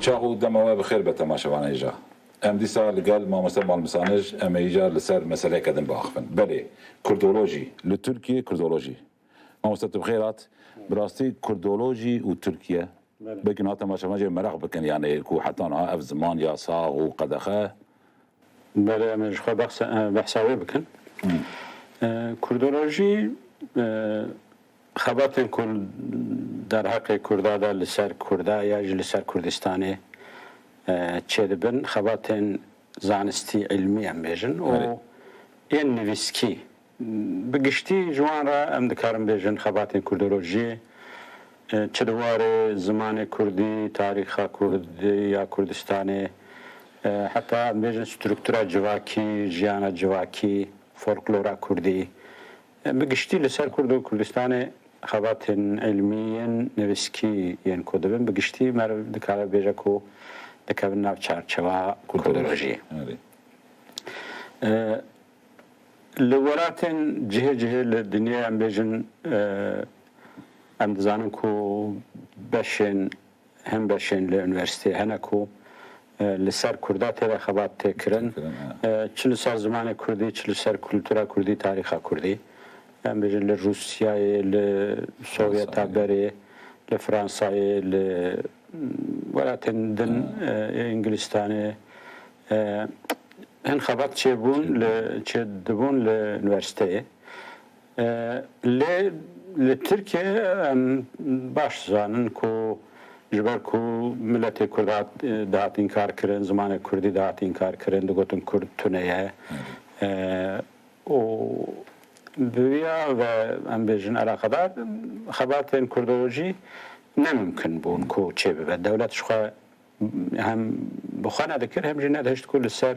چاقو دموه بخیر به تماشاوان ایجا ام دیسا لگل ما مثل مال مسانج ام ایجا لسر مسئله کدن باخفن بله کردولوژی لترکیه کردولوژی ما مثل بخیرات براستی کردولوژی و ترکیه بكن هذا ما شاء الله مرق بكن يعني كو حتى انا اف زمان يا صاغ وقدخه بله مش خو بحثاوي بكن كردولوژي خباتن كل در حق كردادا لسر كردا یا لسر كردستاني تشدبن خباتن زانستي علمي ام بيجن و ان نويسكي بقشتي جوان را ام دكارم بيجن خباتن كردولوژي چدوار زمان کردی تاریخ کردی یا کردستانی حتی بیشتر سترکتورا جواکی جیانا جواکی فولکلورا کردی بگشتی لسر کرد و کردستان خبات علمی نویسکی یان کدبن بگشتی مر دکار بیشتر کو دکار ناو چارچوا کردولوژی لوراتن جه لدنیا ام بیشن ام دزانم کو بشن هم بشن لونیورسیته هنه کو لسر کرده تر خبات تکرن چلو سال زمان کردی چلو سر کلتورا کردی تاریخا کردی ام بجن لروسیا لسوویت بری لفرانسا ل ولاتن دن انگلیستانه هن خبات چه بون چه دبون لونیورسیته لترکیه باش زانن کو جبر کو ملت کردات دهات انکار کردن زمان کردی دهات انکار کردن دگوتن کرد تونیه و بیا و ام بیشن علاقه دار خبرت این کردولوژی نممکن بون کو چه به دولتش خو هم بخانه دکر هم جنات هشت کل سر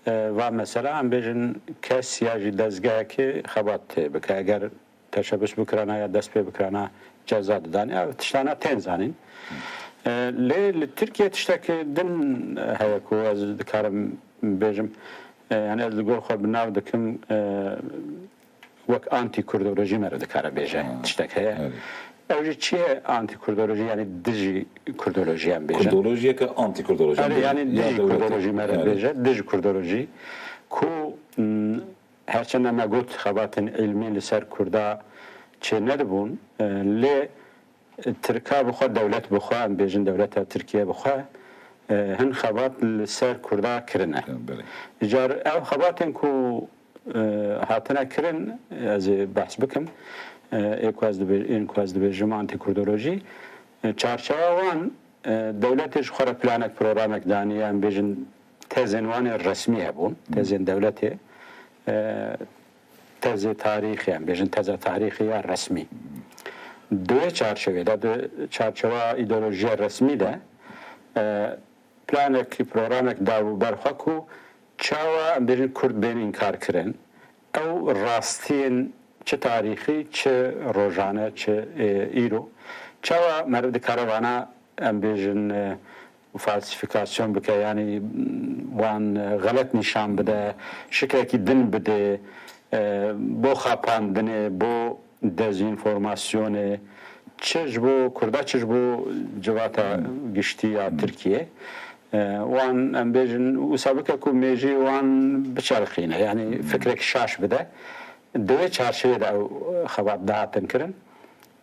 و مثلا ام بیشن کس یا جدازگاه که خبرت بکه اگر تشبش بکرانه یا دست به بکرانه جزا دادن یا تشتانه تنزانین لی ترکیه تشتاک دن هیا کو از دکارم بیشم یعنی از دگور خود بناو دکم وک آنتی کردولوژی مرد دکاره بیشه تشتاک هیا اوجی چیه آنتی کردولوژی یعنی دژی کردولوژی هم بیشه کردولوژی که آنتی کردولوژی یعنی دژی کردولوژی مرد بیشه دژی کردولوژی کو هرچند ما گفت خبرتن علمی لسر کرده چه ندبون لی ترکا بخوا دولت بخوا ام بیشن دولت ترکیه بخوا هن خبرت لسر کرده کرنه جار او خبرتن کو هاتنا کرن از بحث بکم ایکواز دبیجم آنتی کردولوژی چارچوان دولتش خورا پلانک پروگرامک دانی ام بیشن تزنوان رسمی هبون تزن دولته تز تاریخی هم بیشتر تز تاریخی یا رسمی دوی چارچوبه ده چارچوبه ایدئولوژی رسمی ده پلانک پروگرامک داو برخوکو چاوا بیشتر کرد بین انکار کردن او راستین چه تاریخی چه روزانه چه ایرو چاوا مرد کاروانا بیشتر فالسیفیکاسیون بکه یعنی وان غلط نشان بده شکلی دن بده بو خاپاندنه بو دزینفورماسیونه چش بو کرده چش بو جواتا گشتی یا ترکیه وان ام بیشن و سابقه کو میجی وان بچرخینه یعنی فکرک شاش بده دوی چارچوبه ده خبر دهاتن کرن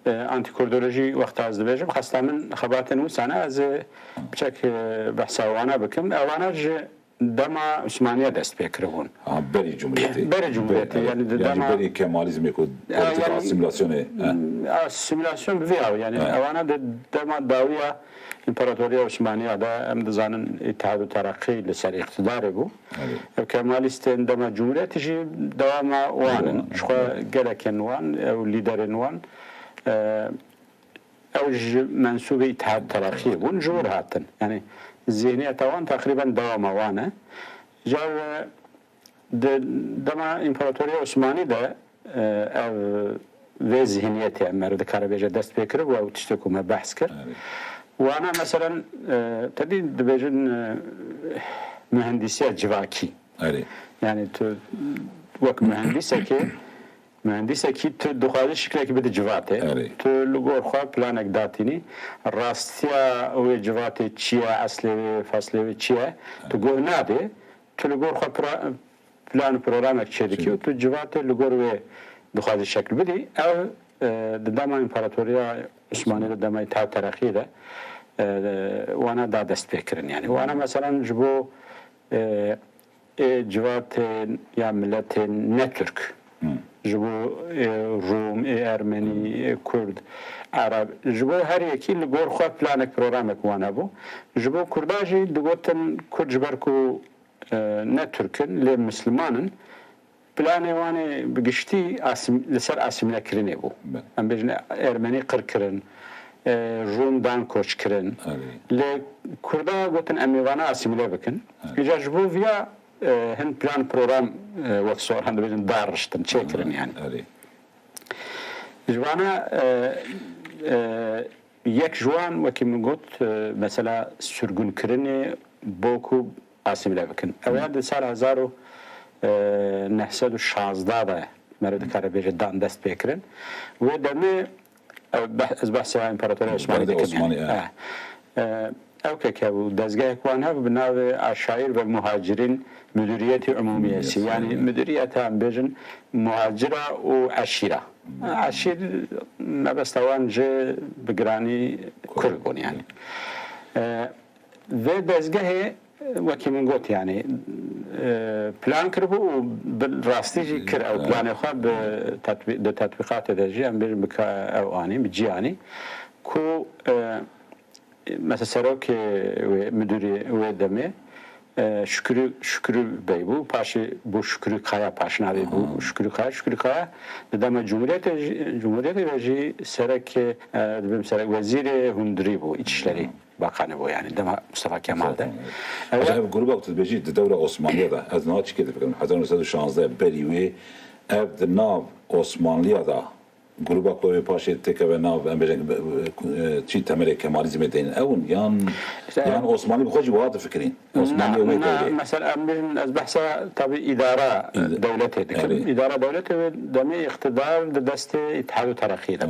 آنتی کردولوژی وقت از دبیجم خسته من خبرتن وسانه از بچک بحثوانه بکم اوانه دما عثمانیه دست بکرون بری جمهوریتی یعنی دما بری کمالیزم یکود سیمولاسیون بیاو یعنی اوانه دما داویه امپراتوری عثمانیه ده ام دزانن اتحاد و ترقی لسر اقتدار بو کمالیست دما جمهوریتشی دوام وانن شخو گلکن وان او لیدرن وان اوج منسوب اتحاد ترقی بون جور هاتن یعنی ذهنیت وان تقریبا دوام وانه جار دما امپراتوری عثمانی ده و ذهنیت مرد کاربیجه دست بکره و او تشتکو ما بحث کرد وانا مثلا تدین دبیجن مهندسیت جواکی یعنی تو وقت مهندسه که مهندسێکی تو دخوازی شکلێکی بدە جواتێ تو لەگۆڕ خوا پلانێک داتینی ڕاستیە ئەوێ جواتێ چییە ئەسلێوێ فەسلێوێ چییە تو گۆر نابێ تو لەگۆڕ خوا پلان پرۆگرامێک چێ دەکەی و تو جواتێ لەگۆڕ وێ دخوازی شکل بدی ئەو دەداما ئیمپەراتۆریە عوسمانی دەدەمای تا تەرەخیدا وانا دا دەست پێکردن یعنی وانا مەسەلەن ji بۆ civатên ya milletên netürk ji bo Rum, Ermenî, Kurd, Arab ji bo her yekî li gor xwe planek programek wan hebû. Ji bo Kurda jî digotin Kurd ji ber ku ne Türkin lê Mislimanin planê wanê bi giştî li ser asîmlekirinê bû. Em bêjin Ermenî qir kirin, Rum dan koç kirin. Lê Kurda gotin em ê vana asîmle bikin. Îja ji bo viya هن پلان پروگرام وقت سوار هند بیشتر دارشتن چه کردن یعنی. جوانا یک جوان وکی من گفت مثلا سرگون کردن باکو آسیمله بکن. اولی سال 1916 مرد کار بیشتر دان دست بکرن و دمی از بحث امپراتوری عثمانی دکتر. او که بود دزگاه کوانه بناو عشایر و مهاجرین مدیریت عمومی است یعنی مدیریت هم بیشن مهاجره و عشیره عشیر نبستوان جه بگرانی کربون یعنی و دزگاه وکی من گفت یعنی پلان کرد و بالراستی جی کرد او پلان خواه به تطبیقات دجی هم بیشن بکا او آنی بجیانی کو مثلا سراغ مدیری و دمه شکری بیبو پاشه بو شکری کایا پاشناوی بو شکری کایا دم جمهوریت وجی سراغ دبیم سراغ وزیر هندری بو ایشلری باقانه بو یعنی دم مصطفی کمال ده. اجازه گروه وقت بچی دوره عثمانیه ده از نهاد چیکه فکر کنم 1916 بریوی اب ناو عثمانیه ده گروه کوی پاشه تکه و ناو ام بجن چی تمره کمالیزم دین اون یان عثمانی بخوجی واد فکرین عثمانی و دوله مثلا من از بحث طبعا اداره دولته اداره دولته دمی اقتدار دست اتحاد و ترقی ده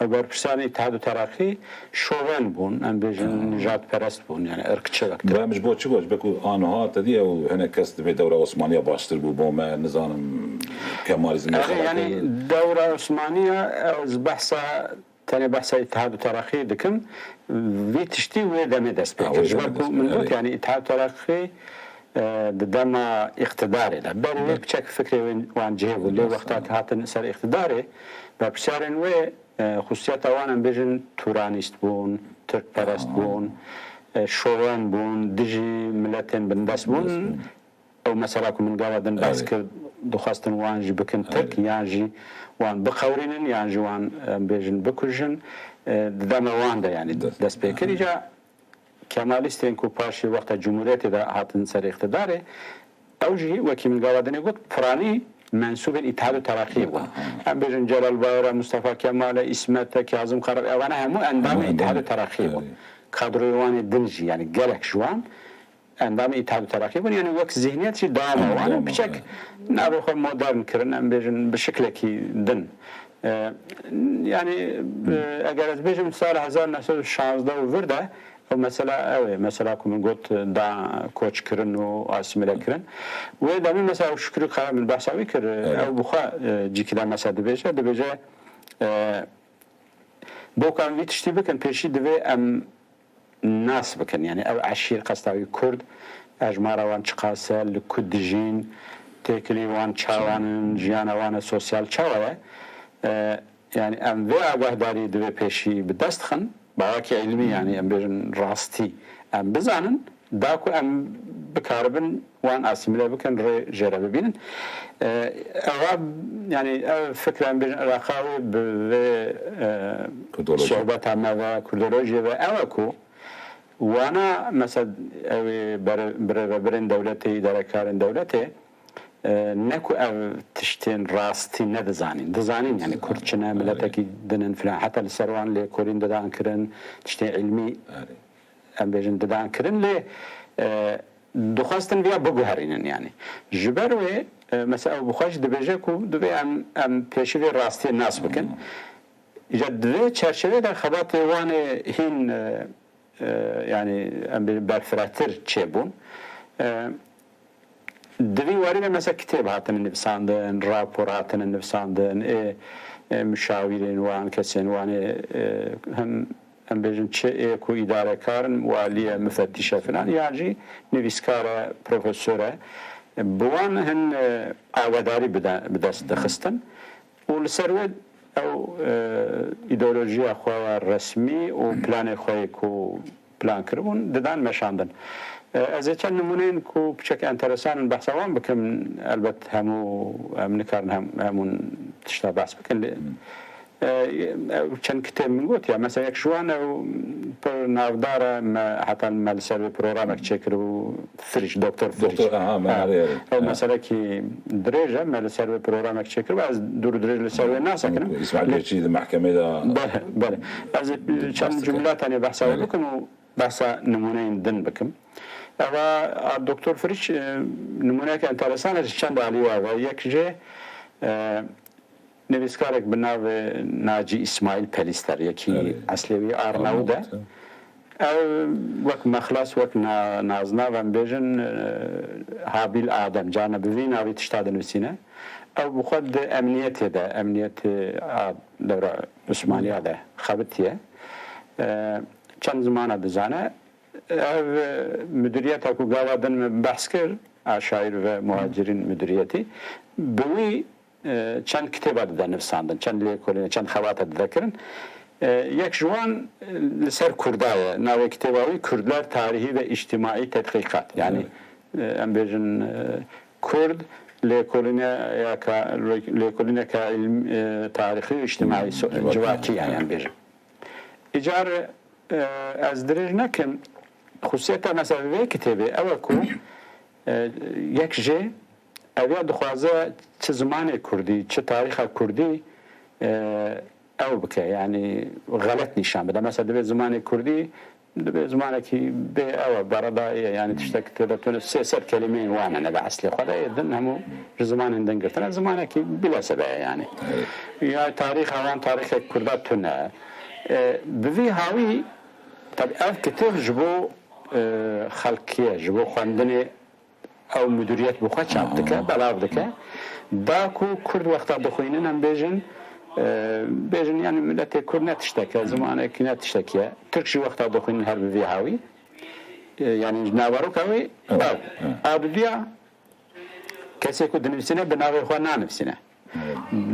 اگر پرسان اتحاد و ترقی شوون بون ام بجن نجات پرست بون یعنی ارکچه وقت و مش بود چه بود بکو آنها تدی او هنه کست به دوره عثمانیه باشتر بو با ما نظام کمالیزم یعنی دوره عثمانیه از بحث تاني بحث اتحاد وترقي دكم في تشتي ودم دست بيك من قلت يعني اتحاد وترقي دم اقتداري لا بل بشكل فكري وان جهه واللي وقتها هاتن صار اقتداري ببشارن و خصوصيات وانا بيجن تورانيست بون ترك پرست بون شوان بون دجي ملتين بندس بون او مثلا من قاعدن بس كرد دخواستن وان جي بكن ترك يانجي وان بخورينن يانجي وان بيجن بكوجن دم وان ده يعني دست بيكر جا كماليستين كو باشي وقت جمهوريت ده هاتن سر اقتداري او جي وكي من قاعدن يقول فراني منسوب الاتحاد الترقي هو ام بيجن جلال بايرة مصطفى كمال اسمت كاظم قرار اوانا همو اندام الاتحاد الترقي هو كادروان الدنجي يعني قالك جوان اندام اتحاد الترقي بون يعني وقت ذهنيات شي دامه وانا بشكل نابخ مودرن كرن ام بيجن بشكل كي دن يعني اگر از بيجن سال 1916 وورده او مثلا كم قلت دا كوتش كرن و اسمله كرن ودا من مثلا شكر خا من بحثاوي كر او بخا جي كده مثلا دبيجه بو كان ويتشتي بكن بيشي دبي ام ناس بكن يعني او عشير قصداوي كرد اجمارا وان چقاسه لكدجين تكلي وان چاوان جيانا وان سوسيال چاوه يعني ام و اگهداري دبي بيشي بدستخن باوكي علمي يعني ام بيجن راستي ام بزانن داكو ام بكاربن وان اسمله بكن جرب بينن اواب يعني فكره ام بيجن علاقاوي ب صعوبات ما كردولوجيا واوكو وانا مثلا برين دولتي اداره كارن دولتي نكو او تشتين راستي دزانين يعني كرتشنا ملتك دنن فلان حتى السروان لي كورين ددان كرن تشتين علمي ام بيجن ددان كرن لي دخواستن بيا بگوهرينن يعني جبروي مثلا بخواش دبیجه کو دبی ام پیشوی راستی ناس بکن جدوی چرچوه در خبات وان هین يعني برفراتر تشيبون دبي ورينا مثلا كتاب هاتن النفساندن رابورات النفساندن مشاورين وان كسين وان هم بيجن تشي كو اداره كارن واليه مفتشه فلان يعني نفسكاره بروفيسوره بوان هن عوداري بدست دخستن والسرود او ایدئولوژیا خو رسمی او پلان خو کو پلان کردن ددان مشاندن از چند نمونه کو بشكل انترسان بحثوان بكم البته همو نكارن همون تشتا بحث بكن چند كتاب من قلت يعني مثلا يكشوان او نافدار حتى مالسر برنامج تشكرو فريش دكتور فريش او مثلا كي درجه مالسر برنامج تشكرو از دور درجه لسر الناس كنا اسمع لي شيء المحكمه ده بله از چند جملات انا بحثوا بكم بحث نمونين دن بكم اما الدكتور فريش نمونه كان انترسان چند عليه و یک جه نویسکارێک بناو ناجی ئیسماعیل پەلیستەر یەکی ئەسلێوی ئارناودە ئەو وەک مەخلاس وەک نازناوان بێژن هابیل ئادەم جانە بڤی ناوی تشتا دەنووسینە ئەو بخۆت ئەمنیەتێدا ئەمنیەت دەورە عوسمانیادا خەبتیە چەند زمانە دەزانە ئەو مدیریەتە و گاوادن بەحس کرد ئاشایر و مهاجرین مدیریەتی بوی چند کتابه ده نفساندن چند لیکولین چند خوات ذکرن یک جوان لسر کردای نوع کتابی کردلر تاریخی و اجتماعی تحقیقات یعنی ام بیشن کرد لیکولین که علم تاریخی و اجتماعی جواکی یعنی ام بیشن اجار از درج نکن خصوصیت مثلا وی کتابه اول کو یک جه اویا دخوازه چه زمان کردی چه تاریخ کردی او بکه یعنی غلط نشان بده مثلا دبی زمان کردی دبی زمانی که به او برادای یعنی تشتک تدتون سه کلمه وانا نبع اصلی خدا یدن همو زمان اندن گرتن زمانی که بلا سبب یعنی یا تاریخ اوان تاریخ کرداتونه بوی هاوی طب اف کتاب جبو خلقیه جبو خواندنه او مدیریت بخواه چاپ دکه بلاو دکه دا کو کرد وقتا بخوینن هم بیجن یعنی ملت کرد نتشتکه زمانه که نتشتکه ترکشی وقتا بخوینن هر بوی هاوی یعنی ناوارو کهوی آدودیا کسی که دنویسینه بناوی خواه نانویسینه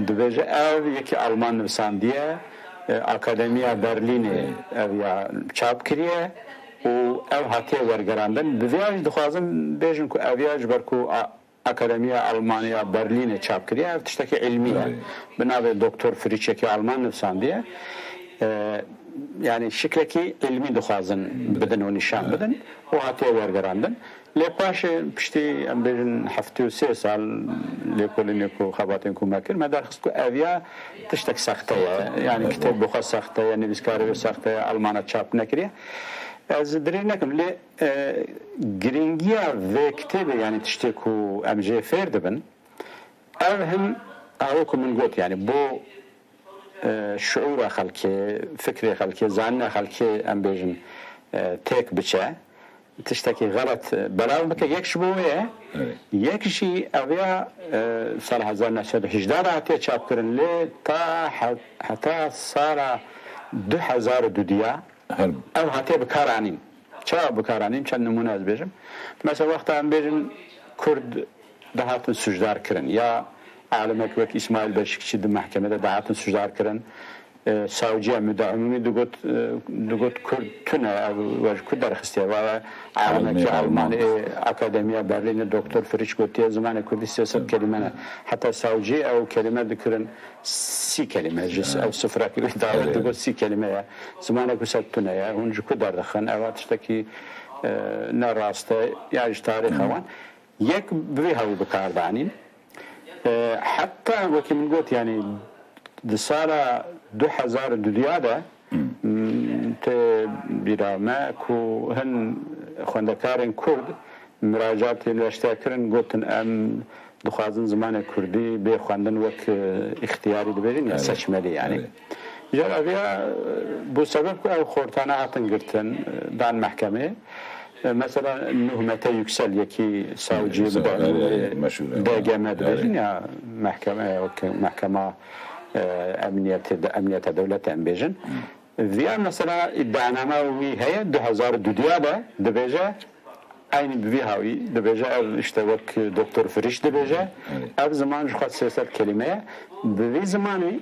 دویجه او یکی آلمان نویساندیه اکادمیا برلین او یا چاپ کریه و او هاتی ورگراندن بویاج دخوازم بیجن که اویاج برکو اکادمیا آلمانیا برلین چاپ کریه او تشتکی علمیه بناوی دکتر فریچه که آلمان نفساندیه yani şekleki ilmi duhazın بدن و نشان بدن و هاتی ورگراندن لپاش پشتی ام بیرن هفته و 3 سال لیکولینی کو خباتین کو مکر مدار خست کو اویا تشتک سخته yani کتاب بخوا سخته نویسکاری سخته آلمانه چاپ نکریه از دری نکم لی گرینگیا و کتاب yani تشتی کو ام جی فرد بن او هم او کو من گوت yani بو شعور خلقی فکر خلقی زن خلقی ام بیشن تک بچه تشتکی غلط بلاو بکه یک شبوه یکشی اویا سال 1918 هاتی چاپ کرن لی تا حتی سال 2002 او هاتی بکارانیم چرا بکارانیم چند نمونه از بیشم مثلا وقتا ام بیشن کرد دهاتن سجدار کرن یا عالمك وك إسماعيل بشكشي د محكمة دعاتن سجدار كرن ساوجيا مدعمي دوغوت كرد تنا وج كدر خستيا عالمك ألماني أكاديمية برلين الدكتور فريش قلت زمان كردي سياسة كلمة حتى ساوجي أو كلمة ذكرن سي كلمة جس أو سفرة كلمة دوغوت سي كلمة زمان كسات تنا هونج كدر دخن أو تشتكي نراسته يعني تاريخ وان يك بيها بكاردانين حتى وكي من قلت يعني دسالة 2002 ده تبيرا ما كو هن خواندكارن كرد مراجعات الاشتاكرن قلت ام دخوازن زمان کردی به خواندن وک اختیاری دبیرین یا سچملی یعنی جا اویا بو سبب که او خورتانه هاتن گرتن دان محکمه مثلا نهمت yüksel یکی ساوجی DGM دبیرین یا محکمه امنیت دولت ام بیجن ویا مثلا ادعانامه وی هیا 2002 ده دبیجه aynı bir havi debece işte vak doktor Firiş debece ev zaman şu kadar siyaset kelimeye bir zamanı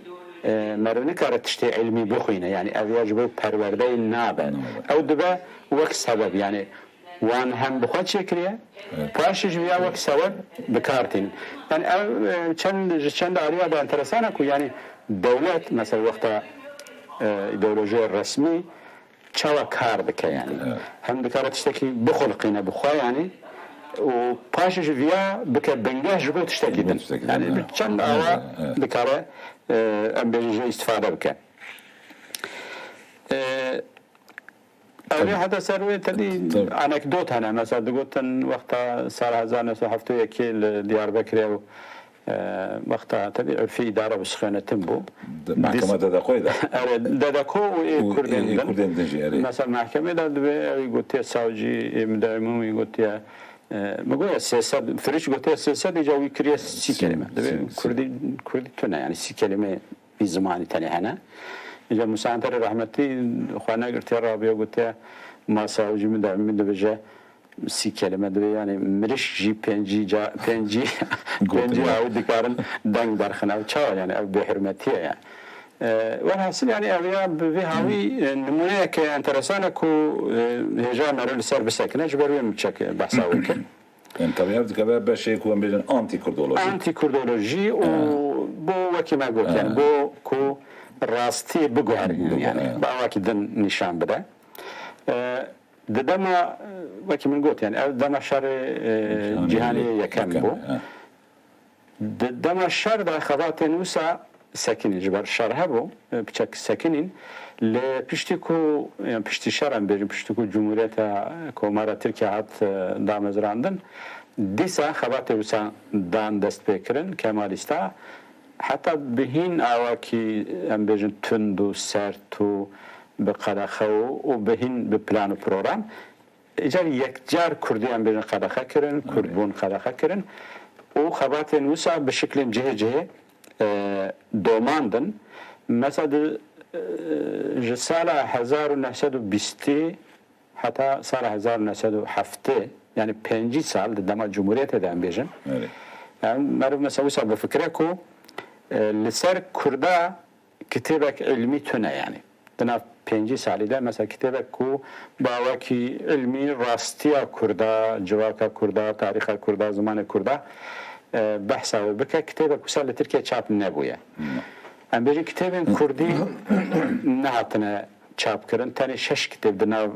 mervini karet işte ilmi bukhine yani ev yacıbı perverde nabe ev debe vak sebep yani وان هم بخواد شکریه پاشش ویا وقت سبب بکارتین yani ev çend araya da enteresan ku yani devlet mesela vakta ideoloji resmi çava kar dike yani hem dikaret işteki bu xulqine bu xwa yani و پاشش ویا بکه بنگه جبو تشتکیدن yani çend ava dikare ام بیجه استفاده بکه اولی حتی سروی تدی انکدوت هنه مثلا دگوتن وقتا سال 1971 دیاربکر و وقتا تدی عرفی اداره بسخانه تنبو محکمه دادکوی ده دادکو و کردن مثلا محکمه داد به گوتی ساوجی مدعمومی گوتی مگویا سیاست فریش گوتی سیاست ایجاوی کریه 30 کلمه کردی تونه yani 30 kelime bir zamanı tane hene İşte Musantar rahmetli xwana girtiya Rabia gotiya masavcı müdavimi de beje 30 kelime de yani miriş ji penci avu dikarın dang darxına çawa yani ev bi hürmetiye yani والحاصل يعني أبيا بهاوي نمونة كإنترسانة كو هجاء مرة لسر بسكنة جبروي متشك بحثا وكل يعني طبيعي كبار بشيء كون بيجن أنتي كردولوجي وبو وكي ما قلت يعني بو كو راستي بقهر يعني باواكي دن نشان بدا دما وكي من قلت يعني دما شر جهاني يكم بو دما الشر دا خضات نوسا ساكنين جبر شر هبو بچك ساكنين لبشتكو يعني بشتي شرم بيجي بشتكو جمهورية كومارا تركيا هات دامزراندن ديسا خضات نوسا دان دست بكرن كماليستا حتی بهین آواکی ام بیشن تندو سرتو بقداخو و بهین به پلان و پروگرام اجار یک جار کردی ام بیشن قداخه کرن کردبون قداخه کرن و خبات نوسا به شکل جه دوماندن مثلا جسال 1920 حتی سال 1907 yani 5 سال دما جمهوریت ام بیشن yani مرد مثلا وسا بفکره کو لسر کرده کتابک علمی تونه yani دنا 5 سالیده مثلا کتابک کو باوکی علمی راستیا کرده جواکا کرده تاریخ کرده زمان کرده بحثا بکه کتابک وسال ترکیه چاپ نبویه ام بیجی کتابین کردی نهاتنه چاپ کردن تانی 6 کتاب دنا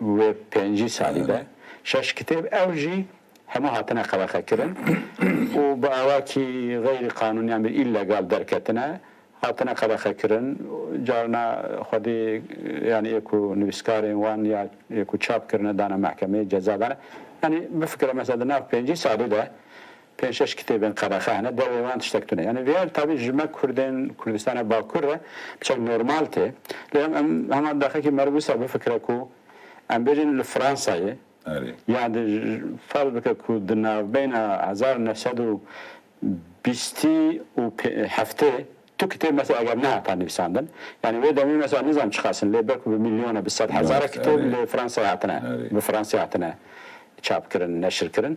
و 5 سالیده 6 کتاب اوجی همه هاتنا خلاقه کردن و با آواکی غیر قانونی هم ایلا قال درکتنا هاتنا خلاقه کردن جارنا خودی یعنی یکو نویسکاری وان یا یکو چاپ کردن دانا محکمه جزا دانا یعنی بفکر مثلا ناف 5 سالی ده 5-6 kitabın qaraxana devam tiştektune yani ver tabi jima Kurdistan Bakur'da çok normalte ama daxaki merbusa bu fikre ku am bejin Fransa'yı yani farz bك ku dina beyna 1920 و hafte تكتب مثلا أجمعها تاني بساندن يعني وده مين مثلا نظام شخصن اللي بيركب بمليون بالصد هزار كتاب لفرنسا يعطنا بفرنسا يعطنا شاب كرن نشر كرن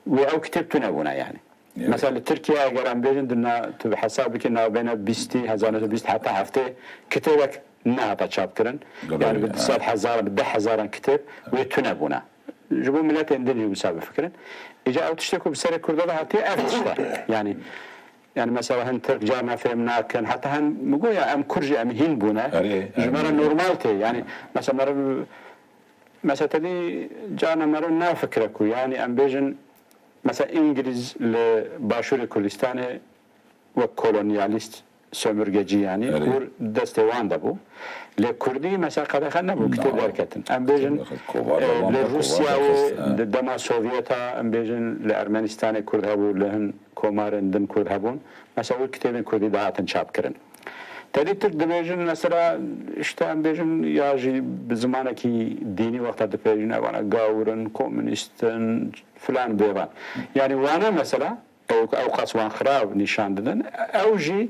وأو كتاب تناونا يعني مثلا تركيا أجر أم بيجن دنا بحسابك إنه بين 20 هزار 20 حتى هفته كتابك نهضة شاب كرن يعني بالصد هزار 10,000 كتاب وتناونا جبوا ملات اندني مسابقة فكرة إجا أو تشتكوا بسر كردها هاتي أفتشتا يعني مثلا هن ترك جامعة فهمنا كان حتى هن مقويا أم كرجي أم هين بونا جمرة نورمالتي يعني مثلا تدي جانا مرة نافكركو يعني أم بيجن مثلا إنجليز لباشور كردستان وكولونياليست sömürgeci yani kur destevan da bu. Le Kurdi mesela kadar bu kitap derketin. Em bejin le Rusya ve dema Sovyeta em bejin le Ermenistan'e Kurd bu lehn کۆمارندن کورد هەبوون مەسەوە کتێبێن کوردی داهاتن چاپ کردن تری تر دەبێژن مەسەلا شتان بێژن یاژی زمانێکی دینی وەختە دەپێژن ئەوانە گاورن کۆمونیستن فلان بێبان یعنی وانە مەسەلا ئەو قەچوان خراو نیشان دەدەن ئەو ژی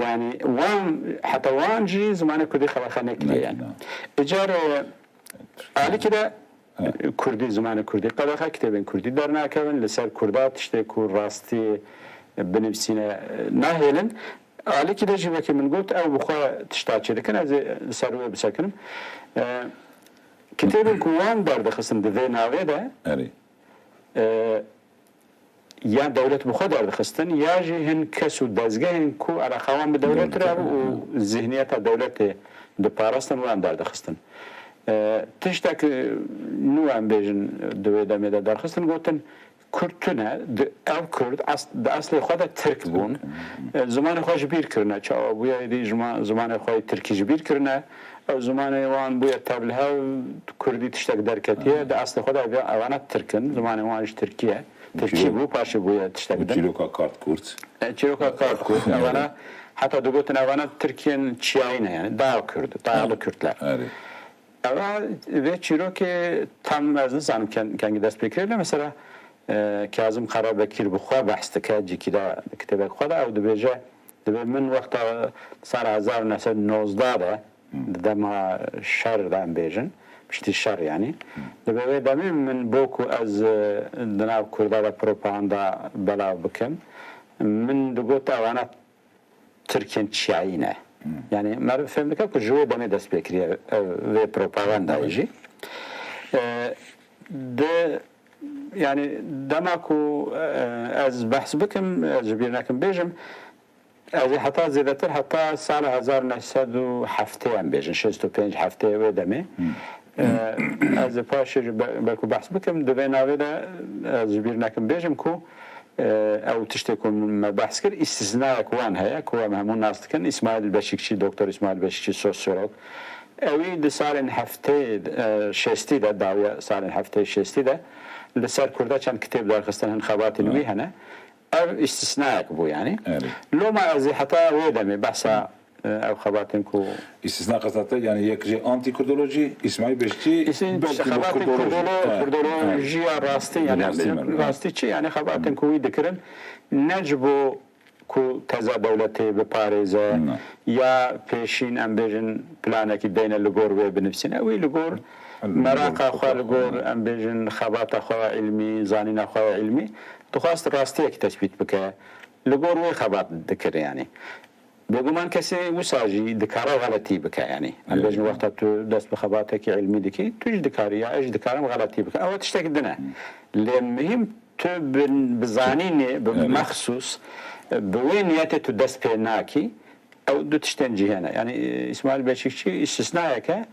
يعني وان حتى وان جي زمان كردي خلقنا كليا يعني اجار على كده كردي زمان كردي قلقه كتابين كردي درنا كمان لسر كردات تشتكو راستي بنفسنا ناهلن على كده جيبك من قلت او بخا تشتاكي لكن هذا سروي بسكن كتاب الكوان برد خصم دفينا ويدا یا دولت بخود دخستن یا جهن کسو دزگهن کو على خوان بدولت را و ذهنیت دولت دپارستن وان دخستن تشتك نوعا بيجن دوي دمي دخستن قلتن كردتنا او كرد اصل خود ترك بون زمان خو جبير كرنا چا بويا دي زمان خو تركي جبير كرنا او زمان وان بويا تابلها كردي تشتك دركتيه ده اصل خود اوانا تركن زمان وانش تركيه تركي بو باشي بويا تشتك در چیروکا کارت کورد چیروکا کارت کورد اوانا حتى دوغوتن اوانا تركيان چياينه يعني داو كرد داو كردler اوا ve çiroke tam mezun zanım kendi dest bekirle mesela Kazım Karabekir bu xwa bahs dike cikida kitebek xwa da ew dibêje dibe min wexta sala 1919 de dema şer de em bêjin piştî şer yani dibe wê demê min bo ku ez di nav Kurda ve propaganda belav bikim min digot ewana Tirkên çiyayî ne yani mer fêm dike ku ji wê demê dest pê kiriye vê propagandayê jî de يعني دماكو از بحث بكم جبيرناكم بيجم از حتى زيادتر حتى سال 1907 بيجن 65 هفته ودمه از باش بكو بحث بكم دبينا ودا جبيرناكم بيجم كو او تشتكم ما بحث كر استثناء كوان هيا كو مهمون ناس كان اسماعيل البشكشي دكتور اسماعيل البشكشي سوسيولوج اوي د سال هفته شستي ده داويه سال هفته شستي ده لسر كردا كان كتاب دار خستن خبات الوي هنا او استثناء بو يعني لو ما ازي حتى ودمي بحثا او خباتنكو استثناء قصته يعني يكجي انتي كردولوجي اسماعيل بشتي خبات كردولوجي راستي يعني راستي شي يعني خباتنكو يذكرن نجبو كو تزا دولتي بباريزه يا بيشين ام بيجن بلانك بين اللغور وبنفسنا وي لغور مراقه خو لغور ام بيجن خبات خو علمي زانين خو علمي تخواست راستي تثبيت بك لغور وي خبات ذكر يعني بگومان کسی وساجی دکاره غلطی بک یعنی ام بيجن وقت تو دست بخباتك علمي دکی توش دکاری یا اج دکارم غلطی بک او تشتك دنا لمهم تو بزانين بمخصوص بوين ياتي تدس بيناكي او دو تشتنجي هنا يعني اسماعيل بشكشي استثناءك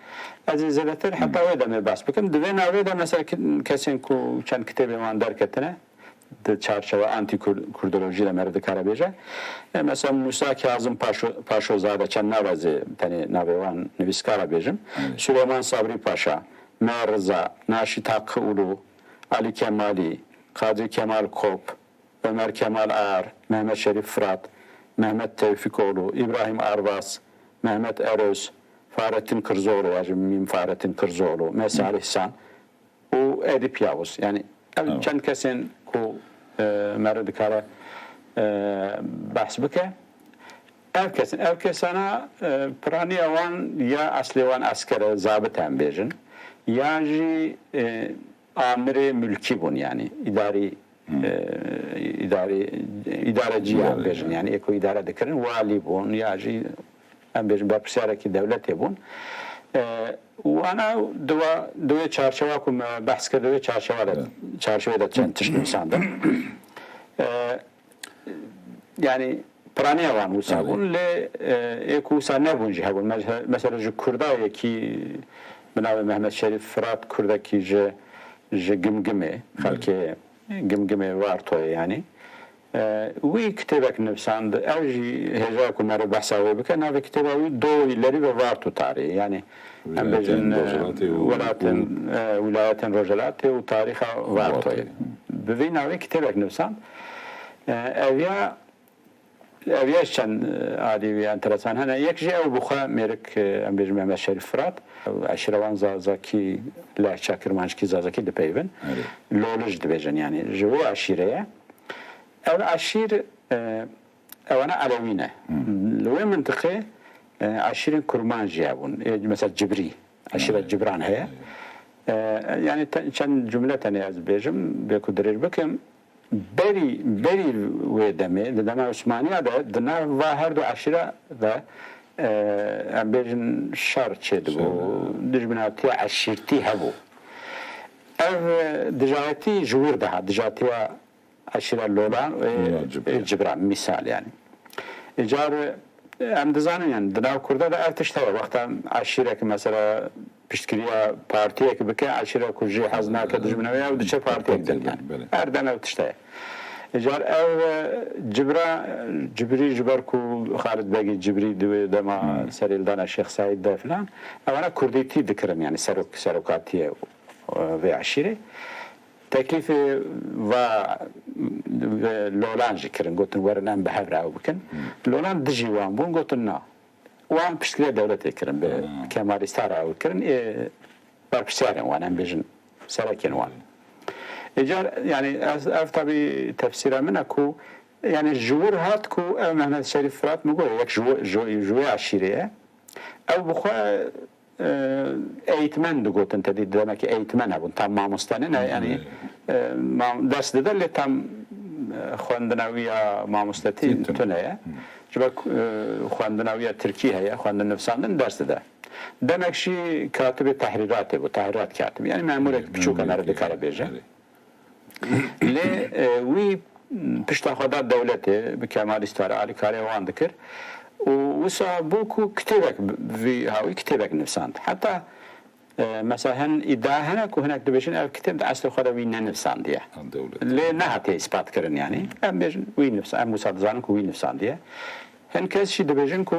از زلتر حتى ودا ما باس بكم دبنا ودا مثلا كسين كو كان كتاب ما دركتنا د چارچوبه انتی کردولوژی مرد کارابیجه مثلا موسی کاظم پاشو زاده چند نوازه تنی نویوان نویسکارا بیجم سلیمان صبری پاشا مرزا ناشی تاقولو علی کمالی قادر کمال کوپ Ömer Kemal Ağar, Mehmet Şerif Fırat, Mehmet Tevfikoğlu, İbrahim Arvas, Mehmet Eröz, Fahrettin Kırzoğlu, Mim Fahrettin Kırzoğlu, Mesih İhsan, o Edip Yavuz. Yani çend kesin ku meredikara bahs bike. Ev kesana prani avan ya asli van askere zabıt hem bejin, ya ji amiri mülki bun yani idareci هم بيجن يعني اكو اداره ذكرن والي بون ياجي هم بيجن بپرسیارکی دولت بون وانا دو چارچوبه کوم بحث کرده چارچوبه ده چند تشن ساندم يعني پرانی وان وسابون ل اكو سنه بونجي هبون مثلا جو كرداي كي بناو محمد شريف فرات كردا كي ج گمگمه خلک گمگمه وارتو يعني وی کتابک نفساند اوجی هزار کنار بحثاوی بکن ناو کتابی دوی لری و وارتو تاری يعني هم بجن ولایت روجلات و تاریخ وارتو ببین ناوی کتابک نفساند ئەویا چەند عالی ئەنتەرەسان هەنە یەکژێ ئەو بخوا مێرک ئەم بێژ مەمە شەریف فرات عشیرەوان زازەکی لە چاکرمانشکی زازەکی دەپەیون لۆلش دەبێژن ینی ژەوە عشیرەیە ئەو عشیر ئەوانە عەلەوینە لەوێ منتقێ عشیرن کورمان ژیابوون مەسەل جبری عشیرە جبران هەیە ینی چەند جملە تەنێ ئەز بێژم بێک و درێژ بکەم بەری وێ دەمێ لە دەما عوسمانیادا دناوا هەردوو عشیرە ئەم بێژن شەڕ چێت بوو دژمناوتی عشیرتی هەبوو ئەو دژایەتی ژوور دەهات دژاتیوە عشیرە لۆلان جبران میسال ینی ئیجار ئەم دەزانن یان دناو کوردەدا ئەو تشتەوە وەختە عشیرێک مەسەلە پشتگیریە پارتیەک بکە عشیرە کوژی حەز ناکە دژمنەوەیە و دچە پارتیەک دەنیان هەردەن ئەو تشتەیە ئیجار ئەو جبری ژبەرک و خالد بەگی جبری دوێ دەما سەریلدانە شێخ ساید دە فلان ئەوانە کوردیتی دکرم ینی سەرۆکاتیە vê عشیرê teklîfê va lolan jî kirin gotin werin em bi hev raw bikin lolan dijî wan bûn gotin na wan piştgirê dewletê kirin bi kemalîsta raw kirin berpirsarên wan em bêjin serekên wan îcar yani ev tabî tefsîra min e ku yani ji wir hat ku ev Mehmed Şerîf Firat min got yek ji wê عشîrê ye ew bixwe eğitmen digotin tedî demek ki eğitmen hebûn tam mamostenin yani ders dide lê tam xwendinawiya mamostetî tune ye ji ber xwendinawiya Tirkî heye xwendin nivîsandin ders dide demek jî katibê tehriratê bû tehrirat katibî yani memûrek biçûk me dikare bêje lê wî pişta xwe da dewletê bi kemalîstara alîkarê wan dikir وسا بوكو كتابك في هاوي كتابك نفساند حتى مثلا إذا هناك وهناك دبيشن أو كتاب أصل خدوين نفساندية ليه نهاتي إثبات كرن يعني أم بيجن وين نفس أم مساعد زانك وين نفساندية هن كذا شيء دبيشن كو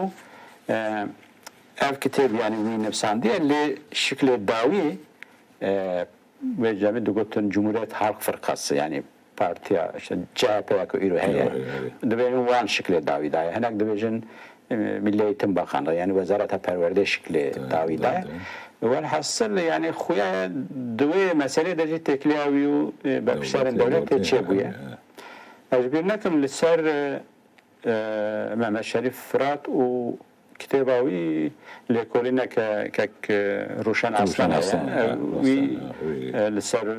أو كتاب يعني وين نفساندية لشكل داوي وجامد دقتن جمهورية حرق فرقاس يعني بارتيا جابه كإيرو هي دبيجن وان شكل داوي ده هناك دبيجن ملي ايتم باخانه يعني وزاره پرورده شکل داویده والحاصل يعني خويا دوي مساله دجي تكلياوي بشار الدوله تشي بويا اجبرناكم للسر مع الشريف فرات وكتاباوي لكولينا كك روشان اصلا وي للسر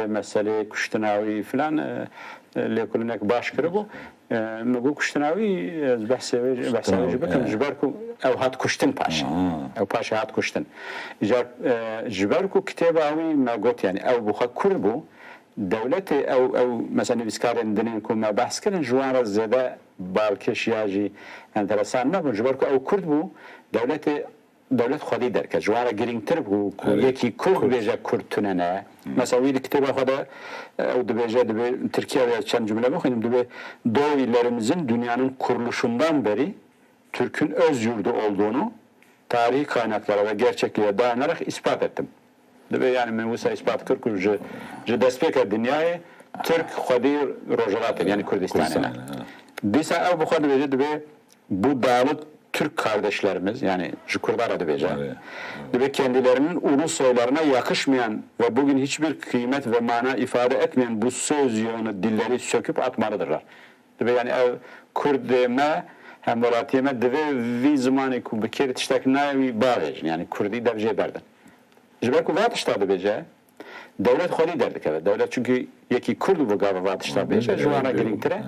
مساله كشتناوي فلان لكولينا باش كربو مگو کشتناوی بحثاوی بکن جبرکو او هات کشتن پاشا او پاشا هات کشتن جبرکو کتاباوی ما گوت يعني او بخا کربو دولت او مثلا نویسکارن دنین کو ما بحث کردن جوان زیاده بالکش یاجی انترسان نبود جبرکو او کرد بو دولت خودی درکه جوان گرینگتر بو یکی کرد بیجا کرد توننه مثلا ویل کتابا خدا او dibêje Türkiye'ye çend cümle bakayım Doğu illerimizin dünyanın kuruluşundan beri Türk'ün öz yurdu olduğunu tarihi kaynaklara ve gerçekliğe dayanarak ispat ettim. Yani Memusa ispat kırk je despeka dünyayı Türk xwedî rojalatê yani Kürdistan'ına. Dîsa ev bu xwe dibêje bu dağlık Türk kardeşlerimiz yani Jukurdara dibêje kendilerinin ulu soylarına yakışmayan ve bugün hiçbir kıymet ve mana ifade etmeyen bu söz yığını dilleri söküp atmalıdırlar. Yani ev Kürdeme hem velatiyeme dibe vi zamanı ku bekir tiştek navi bağış yani Kürdi devce berden. Jiber ku vat işta dibêje devlet xwedî derdik evet devlet çünkü yeki Kürdü bu gava vat işta bêje jwana gelingtire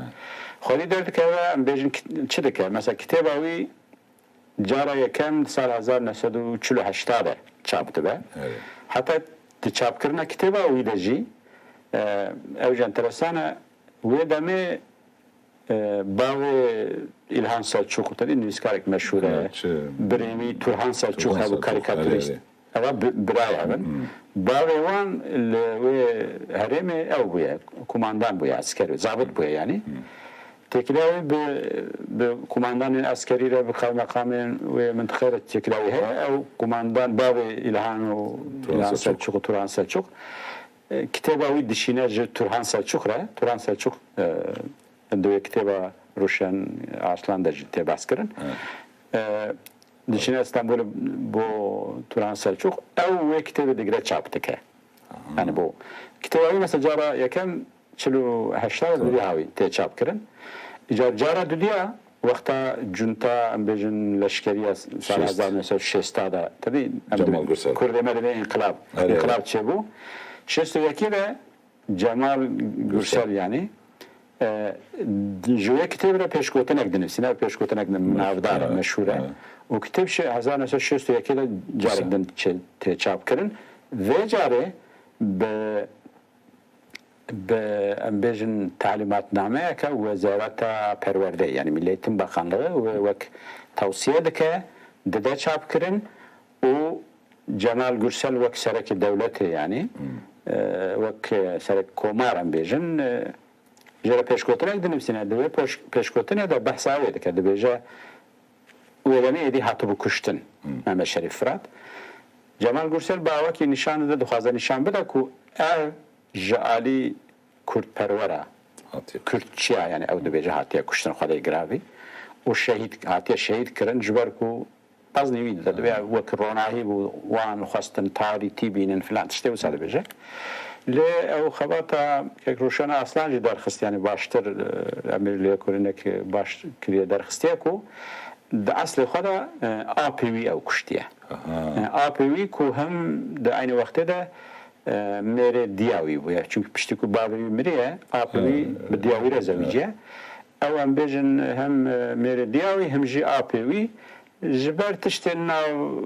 xwedî derdik evet bêjin çi dike mesela kitêba جارا یکم سال 1948 چاپ دبه حتی چاپ کردن کتابا وی دجی اوج انترسانه وی دمه باو İlhan Selçuk tabii nüviskârek meşhure Bremi Turhan Selçuk bu karikatürist ama biraya ben Bavevan ve heremi ev bu ya kumandan bu ya asker zabıt bu ya yani tekrar bir kumandanın askeriyle bir kaymakamın ve mıntıkayla tekrar ev kumandan Bave İlhan Selçuk Turhan Selçuk kitabı dişine Turhan Selçuk دو كتابة روشن أصلا دجتة باسكرن دشنا اسطنبول بو توران سلجوق أو كتابة دقيقة شابتك يعني بو كتابة مثلا جارة يكم شلو هشتار دودي هاوي تشاب كرن جارة دوديا وقتا جنتا ام بيجن لشكريه سال 1906 دا تبي كرد مدني انقلاب تشبو شستو يكيبه جمال گورسل يعني جوه كتاب را پیشگوتن اقدنیم سینه پیشگوتن اقدنیم نافدار مشهوره و کتاب 1961 دا جارگدن چاپ کردن و جاره به امبیجن تعلیمات نامه که وزارت پرورده یعنی ملیتن بخانلغه و وک توصیه دکه دده چاپ کردن و جمال گورسل وک سرک دولت یعنی وک سرک کومار امبیجن جرا پیشگوتن اقدنیم سینه دوی پیشگوتن دا بحث آوه دکه دو بیجا ویگانی ایدی حتی بکشتن امه شریف فراد جمال گورسل با وکی نشان ده دخوازه نشان بده که جعلی کرد پروره کرد چیا یعنی او دو بیجا حتی کشتن خدای گراوی و حتی شهید کرن جبر که باز نوید ده دوی وک روناهی و وان خواستن تاریتی بینن فلان تشتی و ساده بیجا لی او خباتا که روشن اصلا جی درخستی باشتر امیر لیه کرنه که باش کریه درخستی که ده اصل خدا آپیوی او کشتیه آپیوی که هم ده این وقت ده میره دیاوی بوده چون پشتی که باوی میره آپیوی به دیاوی را زویجه او هم بیجن هم میره دیاوی هم جی آپیوی جبر تشتی ناو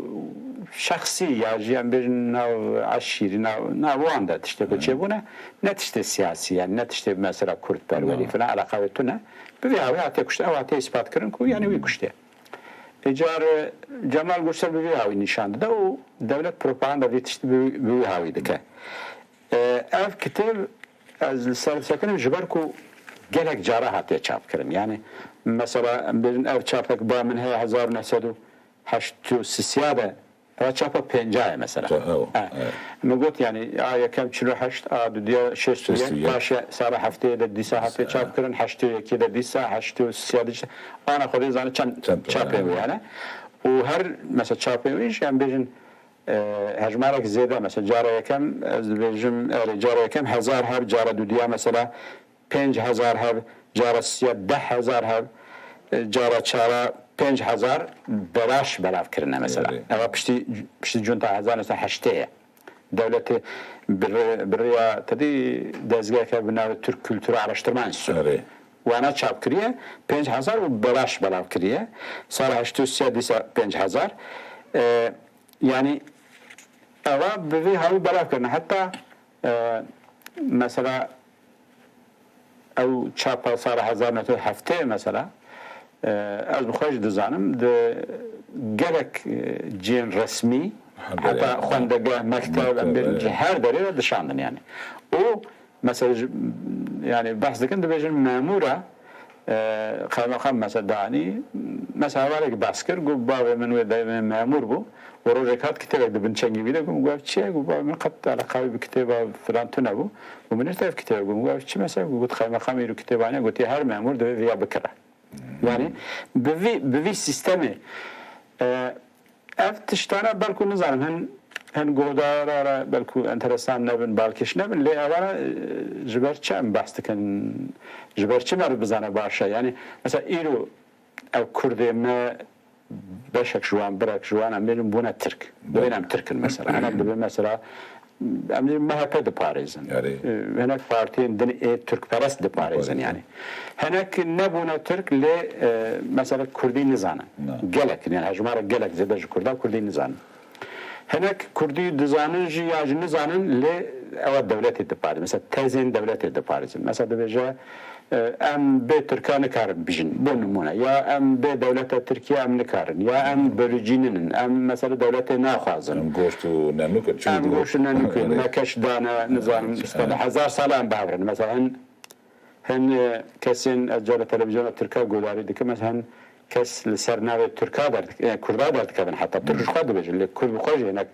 شخصی یا جی هم بیجن ناو عشیری ناو وانده تشتی بچه بونه نه تشتی سیاسی یعنی نه تشتی مثلا کرد پروری فلان علاقه تونه بوی هاوی حتی کشته او حتی اثبات کرن که یعنی وی کشته اجار جمال گورسل بوی هاوی نشان ده و دولت پروپاگاندا دیتشتی بوی هاوی دکه اف کتاب از سال سکنم جبر کو گلک جاره حتی چاپ کردن یعنی مثلا بیرون اف چاپ با من هی 1983 ده و چاپ 50 مثلا میگوت یعنی یکم 48 دو دیا 61 باشه سال هفته ده دیسا هفته چاپ کردن 81 ده دیسا 83 انا خودی زانه چند چاپ میانه و هر مثلا چاپ میش هم بیرون هجمارك زيادة مثلا جارة يكم جارة يكم 1000 هر جارة دوديا مثلا 5000 هر جارة 10000 هر جارة چارة 5000 بلاش بلاف كرنا مثلا أو بشتي جونتا 1000 مثلا حشتيه دولة بريا تدي دزگاه که بناو ترک کلتور araştırma enstitüsü وانا چاپ کریه 5000 و بلاش بلاف کریه سال 83 دیسا 5000 يعني أوا بذي هاوي بلاف كرنا حتى مثلا أو شابا صار 1000 هفته مثلا از بخواهش دزانم ده گلک جين رسمي حتى خواندگاه مكتب هر داري دشاندن يعني و مثلا يعني بحث دكن دبيجن مامورة خام مثلا داني مثلا وارك باسكر قو بابا من ودا مامور بو وروجكات كتاب دبن چنگي بيده قو چي قو بابا من قد على قوي بكتابه فلان تنبو ومن ارتاف كتاب قو چي مثلا قلت خام يرو كتابانه قلت هر مامور ده فيا بكره يعني بفي سيستم اف تشتانا بالكو نظام هن گودارا بالکو انترسان نبن بالکش نبن لی اولا جبر چه بحث کن جبر چه مرد بزنه باشه یعنی مثلا ایرو او کرده ما بشک جوان برک جوان امیرم بونه ترک ببینم ترکن مثلا انا ببین مثلا امیر مهپه ده پاریزن هناك پارتین دن ترک پرست ده پاریزن يعني هناك نبونه ترک لی مثلا کردی نزانه گلک يعني هجمار گلک زده جو کرده کردی نزانه هناك كردي دزانن جي ياج نزانن ل او دولت الدباري مثلا تزين دولت الدباري مثلا دبجا ام بي تركان كارن بجن بونمونه يا ام بي دولت تركيا ام نكارن يا ام برجينن ام مثلا دولت ناخازن ام گوشتو نانوك ام گوشتو نانوك نكش دانا نظام استنى 1000 سال ام باورن مثلا هن كسين اجاره تلفزيون التركا قولاري ديك مثلا كس لسرناوي تركا درد كردا درد كذا حتى ترك خد بيجي اللي كل بخوج هناك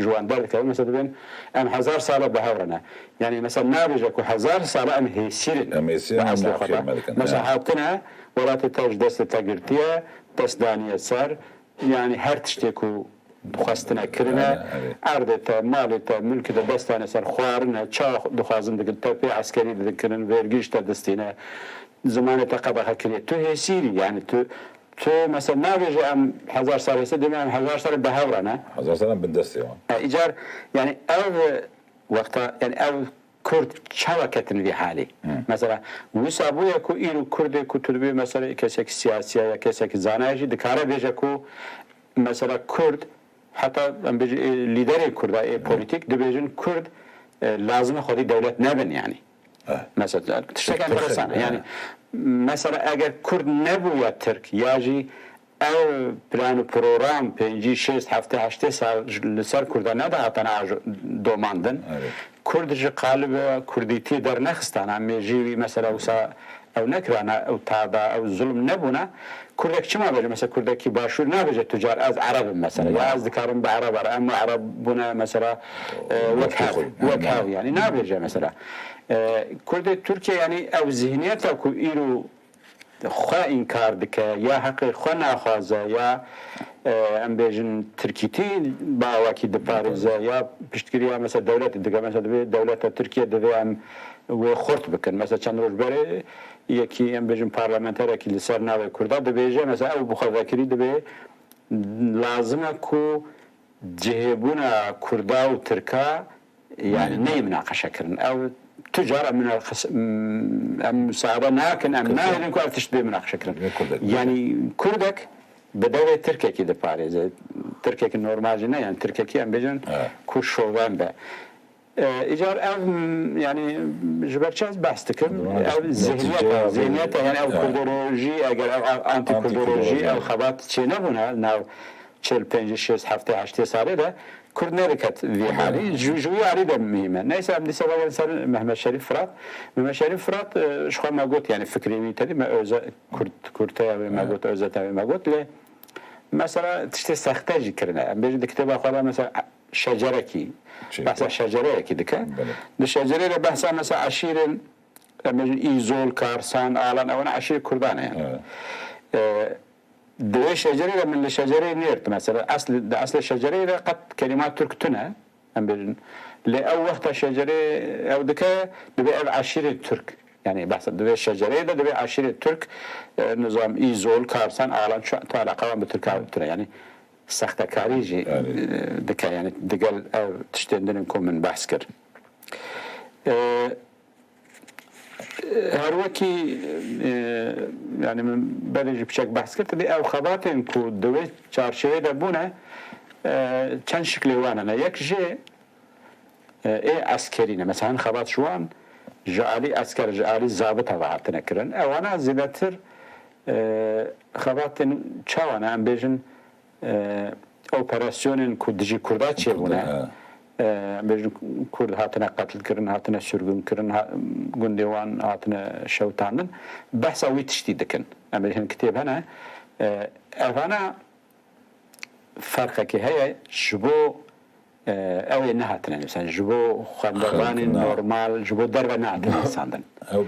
جواندار دەکەن مەسەڵەن دەبێن ئەم 1000 ساڵە بەهاورەنە یعنی مەسەڵەن نابێژە کو 1000 ساڵە ئەم هێسیرن مەسەڵەن هاتنە وڵاتی تاش دەستە تەگرتیە دەستدانیە سەر یعنی هەر تشتێک و دخواستنەکردنە ئاردێتە ماڵێتە ملکە دەستانە سەر خواردنە چا دخوازن دەکرد تەپێ عسکەری دەکردن وێرگیشتە دەستینە زمانێتە قەبەخەکرێت تو هێسیری یعنی تو مثلا نابێژە ئەم 1000 ساڵ هێستا دەبێن 1000 ساڵ بەهاورانە 1000 ساڵ بندەستەوە ئیجار یعنی ئەو وەختە یعنی ئەو کورد چاوەکەتن وی حالی مثلا وسا بووە کو ئیر و کوردێک و تودبێ مەسەلا کەسێک سیاسیە یا کەسێک زانایشی دکارە بێژە کو مثلا کورد حتا ئەم بێژ لیدەری کوردە پۆلیتیک دەبێژن کورد لازمە خۆی دەولەت نەبن یعنی مثلا تشتێکان بەرسانە یعنی مثلا ئەگەر کورد نەبووە ترک یاژی ئەو پلان و پرۆڕام 5 6 7 8 ساڵ لەسەر کوردە نەداهاتەنە دۆماندن کوردژ قالبە کوردیتی دەرنەخستانە مێژیوی مەسەلا وسا ئەو نەکرانە ئەو تادا ئەو زوڵم نەبوونە کوردێک چما بێژە مەسەلا کوردێکی باشوور نابێژێت توجار ئەز عەرەبم مەسەلا یا ئەز دکارم بە عەرەبە ئەمە عەرەب بوونە مەسەلا وەک هاو یعنی نابێژە مەسەلا کوردی تورکیا یعنی ئەو زیهنیەتە کو ئیر و خوا ئینکار دکە یا حەقی خوا ناخوازە یا ئەم بێژن ترکیتی باوەکی دپارێزە یا پشتگیریە مەسەلا دەولەتی دەکە مەسەلا دەبێت دەولەتە تورکیا دەبێت ئەم وێ خورت بکەن مەسەلا چەند ڕۆژ بەرێ یەکی ئەم بێژن پارلەمەنتەرێکی لەسەر ناوی کووردا دەبێژە مەسەلا ئەو بخەڤەکری دەبێت لازمە کو جێبوونە کووردا و ترکا یعنی نەی مناقەشەکردن ئەو تجار من مساعدة ناكن أم ناهرين كو أفتش بي مناقشة كرن يعني كردك بدأوا تركيا كي دباري زي تركيا كي نورمال جنا يعني تركيا كي أم بيجن كو شوفان به إيجار أو يعني جبرتشاز بحث تكن أو ذهنيته يعني أو كردولوجي أجر أو أنتي كردولوجي أو خبات شيء نبونا ناو 45 6 7 8 ساله ده كرد نركت في حالي جوجوي عريض مهمة نيس عم دي سبب إنسان مهما شريف فرات مهما شريف فرات شو ما قلت يعني فكري تدي ما أوزا كرتة ما قلت أوزا ما قلت له مثلا تشتي سختاجي كرنا بيجي الكتاب أخوة مثلا شجرة كي بحث شجرة كي دكا الشجرة بحث مثلا عشير إيزول كارسان آلان أو أنا عشير كردانة يعني دوي شجرة من الشجرة نيرت مثلا أصل الشجرة قد كلمات تركتنا لأو وقت الشجرة أو دكا دبي عشيرة ترك يعني بحث دبي الشجرة ده دبي عشيرة ترك نظام إيزول كارسان آلان شو طالع قوام بتركا يعني سخت كاريجي دكا يعني دقل أو تشتندنكم من بحث كر هەروەکی يعني من بەرێژی بچەک بەحس کرد دێ ئەو خەباتێن کو دەوێت چارچێوێ دەبوونە چەند شکلێوانەنە یەک ژێ ئێ ئەسکەرینە مەسەڵەن خەبات شوان ژعالی ئەسکەر ژعالی زابتەوە هاتنەکردن ئەوانە زیاتر خەباتێن چاوانە ئەم بێژن ئۆپەراسیۆنن کو دژی کووردا چێبوونە بيجن كل هاتنا قتل كرن هاتنا سرقم كرن قندوان هاتنا شوتانن بحث أوي تشتيد كن أما هن كتاب هنا أنا فرقك هي شبو أوي نهاتنا مثلا شبو خندوان نورمال شبو دربنا نهاتنا إنساندن أو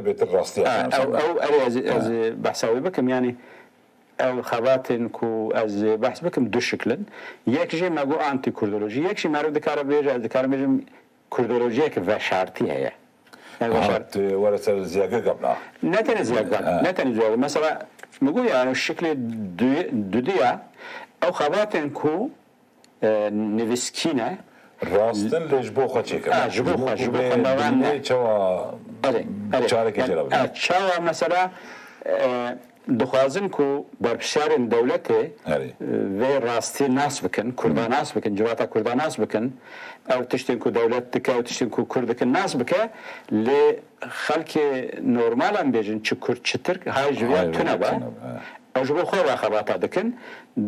بيتر راستي أو از بحث أوي بكم يعني أو خواتن كو از بحث بكم دو شكلن يك شيء ما جو أنتي كردولوجي يك شيء معروف ذكر بيجا ذكر بيجا كردولوجيا كفشارتي هي شرط ولا زيادة قبلها نتني زيادة مثلا نقول يعني الشكل دوديا أو خواتن كو نفسكينة راستن لجبو خشيك جبو خندوان شارك جرب شوا مثلا دخوازن کو برپرسیارن دولته و راستی ناس بکن کردا ناس بکن جواتا کردا ناس بکن او تشتین کو دولت دکه او تشتین کو کرد دکه ناس بکه ل خلک نورمال ام بیجن چ کرد چ ترک های جویا تونه با او جو خو خباتا دکن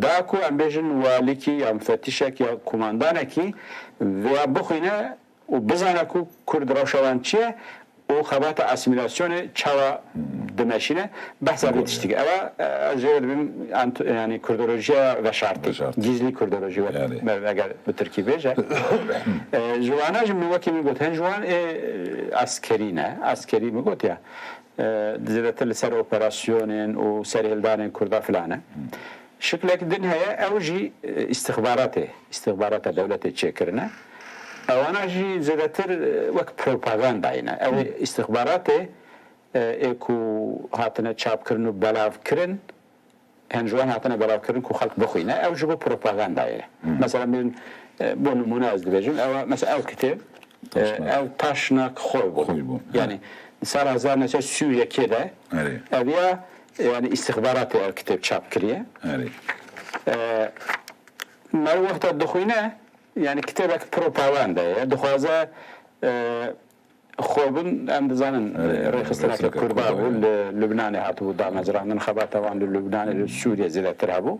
دا کو ام بیجن والیکی یا مفتشک یا کماندانکی و بخوینه و بزنه کو کرد روشوان چیه او خبات اسیمیلاسیون چاوا دمشینه بحث بیتشتی که اما جواد بیم یعنی کردولوژیا و شرطی گیزلی کردولوژی و اگر به ترکی بیشه جوانا جمعه وکی میگوت هن جوان عسکری نه عسکری میگوت یا زیادتر سر اپراسیونن و سر هلدان کردا فلانه شكلك دنيا اوجي استخبارات دولة تشكرنا او انا جي زادتر وك بروباغندا هنا او استخبارات اكو هاتنا تشاب كرنو بلاف كرن هنجوان هاتنا بلاف كرن كو خلق بخوينا او جبو بروباغندا هنا مثلا من بون مناز دبجن او مثلا او كتاب او تاشناك خويبون يعني صار هزارنا سوية كده ابيا يعني استخبارات الكتاب شاب كريه ما وقت الدخوينه يعني كتابك بروباغندا دخوازه خوبن ام دزانن ريخستنا كرداب لبناني هاتو دا مزرعه انخابات طبعا لبنان لسوريا زي ترابو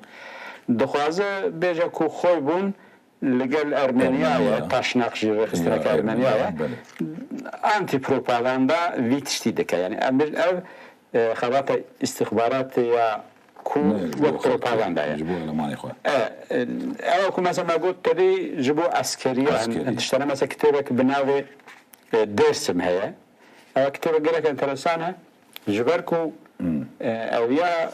دخوازه بيجا كو خوبن لقال ارمينيا تاشناقشي ريخستنا ارمينيا انتي بروباغندا فيتشتي دكا يعني خبات استخبارات يا كو وبروباغندا جبوا الماني خو او كو مثلا ما قلت تدي جبوا عسكريه انت اشترى مثلا كتابك بناوي درسم هي او كتابك قالك انترسانه جبركو او يا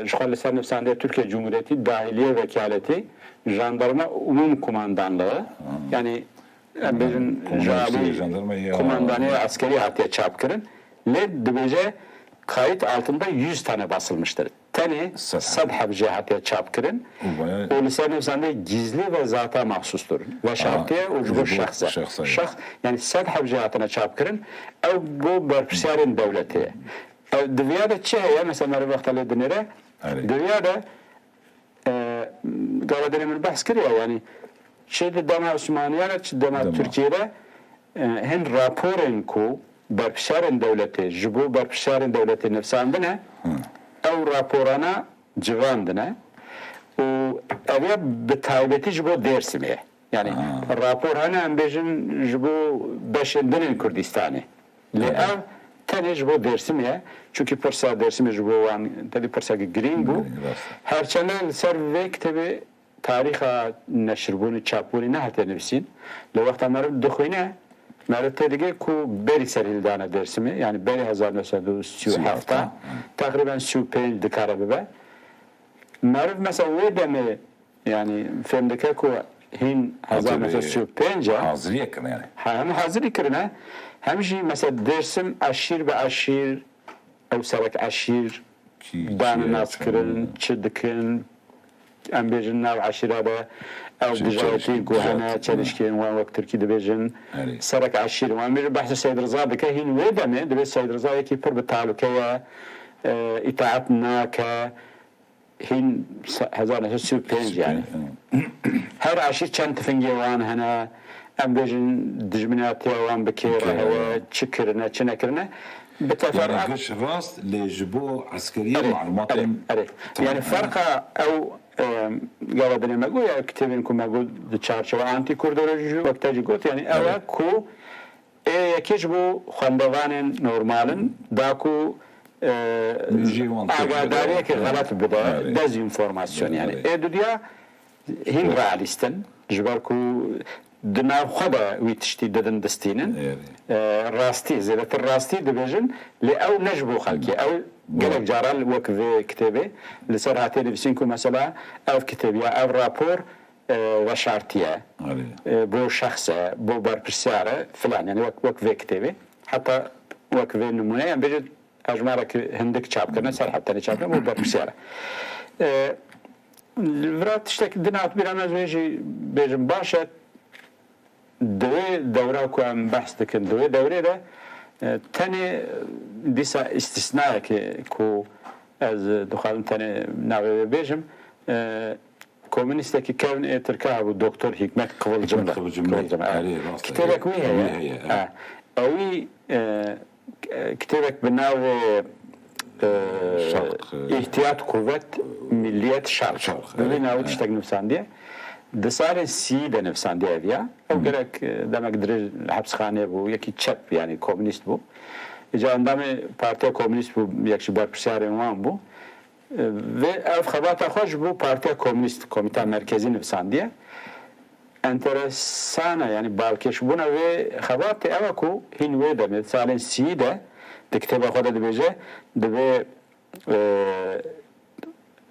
شغل لسان نفسان تركيا جمهوريتي داخليه وكالتي جاندرما عموم كوماندانlığı yani بيجن جابي كوماندانية عسكري hatta çap kırın ne dibece kayıt altında 100 tane basılmıştır. Tane sadhab cihatiye çap kırın. O lisan efsane gizli ve zata mahsustur. Ve şartiye ucbu şahsa. Şahs yani sadhab cihatına çap kırın. Ev bu berpişarın devleti. Dünyada çeye mesela meri vaktale dinere. Dünyada gavadenimin bahs kırıyor yani. Şeyde dama Osmaniyana, dama Türkiye'de hen raporun ku برپشارن دولتی جبو برپشارن دولتی نفساندنه او راپورانا جواندنه و اویا بتایبتی جبو درسمیه yani rapor hani em bejin jbo beşindinin Kürdistan'ı le ev tane jbo dersimiye çünkü persa dersimi jbo wan tabi persa green bu her çanel ser ve kitabi tariha neşrbuni çapuni ne hatta nefsin le vaktanları dukhine مرته دیگه کو بری سریلدانه درسمی yani beri 1937 takriben 35 dikare bebe marif mesela o deme yani filmdeki ku hin 1935 hazır yakın yani hem hazır ikirine hem şey mesela dersim aşir ve aşir ev sarak aşir dan naskırın çıdıkın ambejin nav aşirada او دجاجتي كوهنا تشالشكين وان وقت تركي دبيجن سرك عشير وان مير بحث السيد رضا بك هين ويدمه دبي السيد رضا يكي بر بتعلقيا اطاعتنا ك هين هزار نسو بينج يعني هر عشير كان تفنجي وان هنا ام بيجن دجمناتي وان بكيره هو تشكرنا تشنكرنا بتفرق يعني راست لجبو عسكريه معلومات يعني فرقه او قال ما اقول كتابينكم ما اقول تشارشوا انتي كوردولوجي وقتاجي قلت يعني اوا كو يكجبو خندوان نورمالن داكو اغاداريك غلط بدا داز انفورماسيون يعني ادوديا هين راليستن جبركو دنا خدا ويتشتي ددن دستينن راستي زيادة الراستي دبيجن لأو نجبو خلقي أو قلق جارال وقف كتابي لسر هاتي لبسينكو مثلا أو كتابي أو رابور وشارتية بو شخصة بو بربسارة فلان يعني وقف كتابي حتى وقف نمونة يعني بيجد أجمارك هندك شاب كرنا سر حتى شاب كرنا بو بربسارة الفرات تشتك دنات بيرانا زويجي بيجن باشت دوی دوره که هم بحث دکن دوره ده تنی دیسا استثناء که از دخالم تنی نوی بیجم کمونیسته که کون ترکه بود دکتر حکمت قولجم کتابک میه اوی کتابک بناو احتیاط قوت ملیت شرق دوی ناوی تشتک نفساندیه دسار سی de nefsandiye ya. O gerek demek direkt hapishane bu, yeki çep yani komünist bu. جا اندامی پارتیا کمونیست بو یکشی برپرسیار وان بو و اف خبات خوش بو پارتیا کمونیست کمیته مرکزی نویساندیه انترسانه یعنی بالکش بونه و خبات اوه کو هین وی دمید سالین سی ده دکتبه خود دبیجه دبی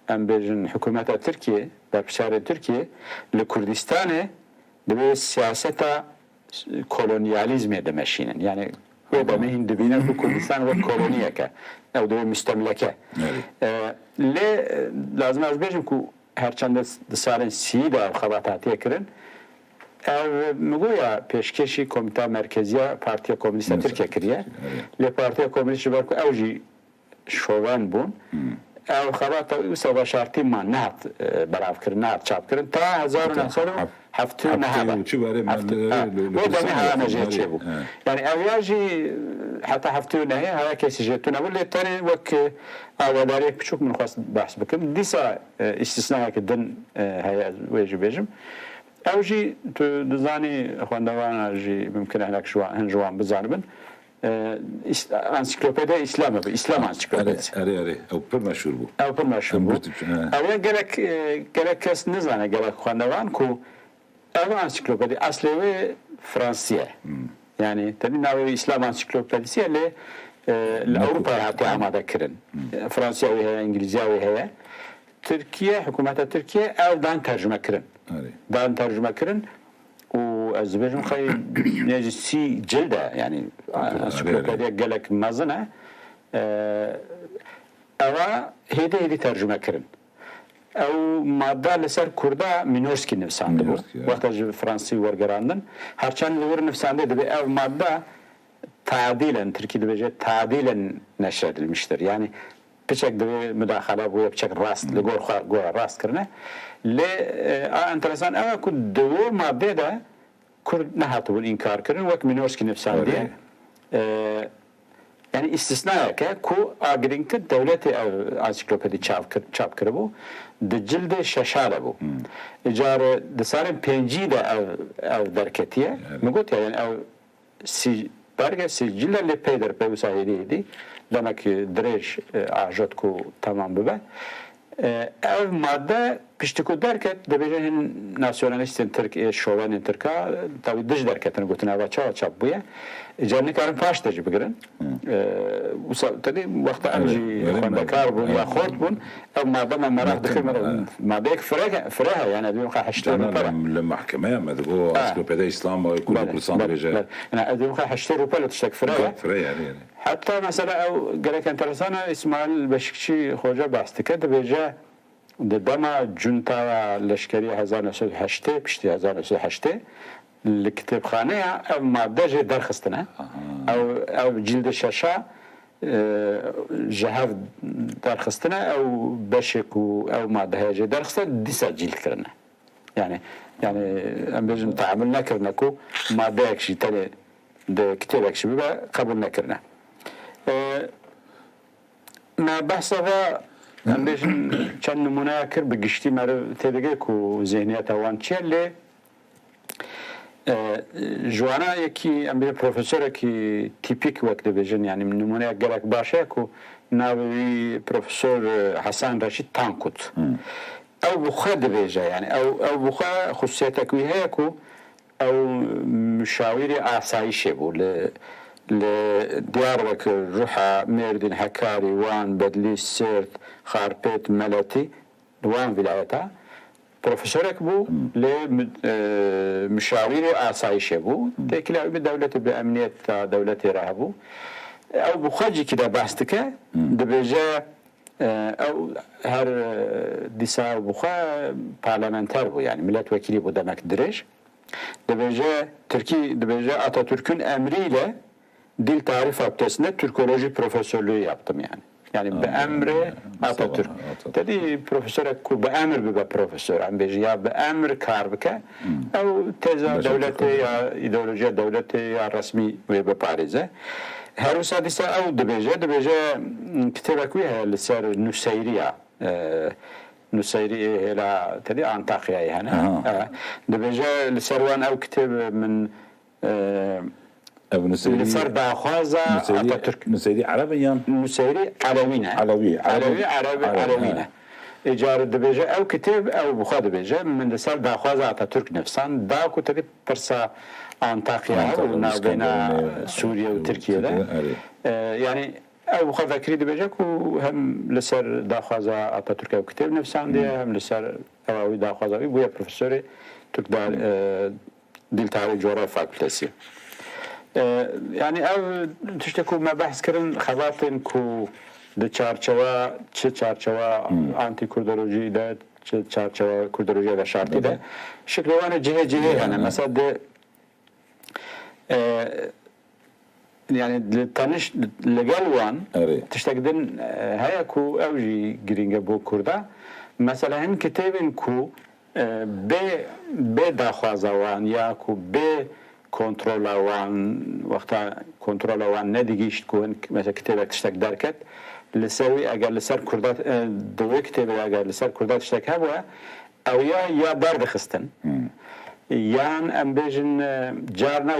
ام بیجن حکومت ترکیه برپرسیار ترکیه لکردستانه دبی سیاست kolonyalizm demeşinin yani o da mehin dibine bu Kurdistan ve koloniyeke ev de müstemleke le lazım az bejim ku herçende salin si de xabatatiye kirin ev mugoya peşkeşi komite merkeziye partiya komünist Türkiye kiriye le partiya komünist var ku evji şovan bun ev xabata usava şartı man nahat berav kirin nahat çap kirin ta 1900 هفته نهابه وده نهابه نجيت شيبو يعني أوياجي حتى هفته نهاية هذا كيس جيتونا ولا تاني وك أولاريك بشوك من خاص بحث بكم ديسا استثناء كدن هاي ويجي بيجم أوجي تزاني أخوان دوانا جي ممكن هناك هنجوان بزانبن انسيكلوبيديا إسلامي إسلام انسيكلوبيديا أري أو بير مشهور بو أو بير مشهور بو أولا جالك كاس نزانه جالك أخوان دوان كو ev ansiklopedi aslevi Fransızca. Yani tabii navi İslam ansiklopedisi ile Avrupa'ya hatta amada kirin. Fransızca ve İngilizce ve Türkiye, hükümete Türkiye evden tercüme kirin. Dan tercüme kirin. O azbejim kay necisi cilde yani ansiklopediye gelek mazına eva hedi tercüme kirin. او ماده لسر کرده مینورسکی نفسانده بود وقتی فرانسی ورگراندن هرچند لور نفسانده دبی او ماده تعدیلا ترکیه دبیجه تعدیلا نشر edilmiştir yani بچک دبی مداخله بو بچک راست لگور راست کرنه ل انترسان او کو دو ماده ده کرد نهاتو انکار کرن وک مینورسکی نفسانده yani istisna ki ku agrinki devleti ansiklopedi çap kırbu de cilde şaşale bu icarı de sarın penci de ev derketiye mugut yani ev si barge si cillerle peyder pe usahidiydi demek ki direj ajot ku tamam bebe ev madde piştiku derket de bejehin nasyonalistin Türkiye şovanin Türka tabi dış derketini gutuna va çap buya جاني كارن فاش تجي بقرن وصل تدي وقت أمجي خد كاربون يا خود بون أو ما دام مرة دخل ما بيك فرها يعني أدوم خا حشتري أنا المحكمة ما تقول أسلوبيديا إسلام ويكون كل صار رجال أنا أدوم خا حشتري وبلا تشتك فرها يعني حتى مثلا أو قالك أنت رسالة إسماعيل بشكشي خوجة باستكت بيجا دما جنتا لشكري 1908 بشتي 1908 الكتابخانه او ماده جه درخستنه او جلد شاشه جهاف درخستنه او بشك او ماده جه درخستنه ديسا جلد كرنا يعني ام بيجن تعاملنا كرناكو ماده شي تاني ده كتابك شي بقى قبولنا كرنا ما بحثها ام بيجن كان نمونه كر بقشتي مر تلقيكو ذهنيات وان تشلي جوانا یکی امیر پروفسور کی تیپیک وقت بیشتر یعنی نمونه گرک باشه کو ناوی پروفسور حسن رشید تانکوت او بخاد بیشتر یعنی او بخا خصوصیت کویه کو او مشاوری آسایشه بود ل دیاربکر روحا مردین حکاری وان بدلی سرت خارپت ملتی وان ولایتا پروفسورک بو لمشاویر آسایش بو تکلیف به دولت به امنیت دولتی راه بو او بخواجی که بحث که دبیجه او هر دیسا بخوا پارلمانتر بو yani milletvekili bu demek direj debece Türkiye debece Atatürk'ün emriyle dil tarih fakültesinde Türkoloji profesörlüğü yaptım yani be emri Atatürk dedi profesöre ku be emir be profesör am beji ya be emir kar bike o teza devleti ya ideoloji devleti ya resmi ve be Paris'e her usadisa o debece kitaba ku ya ser Nusayriya نسيري إلى تدي أنطاكيا يعني دبجة لسروان أو كتاب من لسر داخوازا اتاتورك نسيري عربيا نسيري علوينا علوينا اجاره دبيجه او كتاب او بخاد دبيجه من لسر داخوازا اتاتورك نفسان داكو ترك ترسا انطاكيا ونا بين سوريا وتركيا يعني او بخاد فكري دبيجه هم لسر داخوازا اتاتورك او كتاب نفسان دي هم لسر او داخوازا ويا بروفيسوري تقدر ديل تعالي جورا فاكولتاسي يعني او تشتكو ما بحث كرن خباتن كو د چارچوا چه چارچوا انتي كوردولوژي ده چه چارچوا كوردولوژي ده شرطي ده شكلوانه جهه يعني مثلا يعني تنش لقلوان تشتكدن هيا كو اوجي جرينجا بو كوردا مثلا هن كتابن كو به داخوازوان یا کو به کنترلوان وقتا کنترلوان ندیگیشت کن مثلا کتاب تشتک درکت لسوی اگر لسر کردات دوی کتاب اگر لسر کردات تشتک هوا او یا برد خستن یان ام بیجن جارنا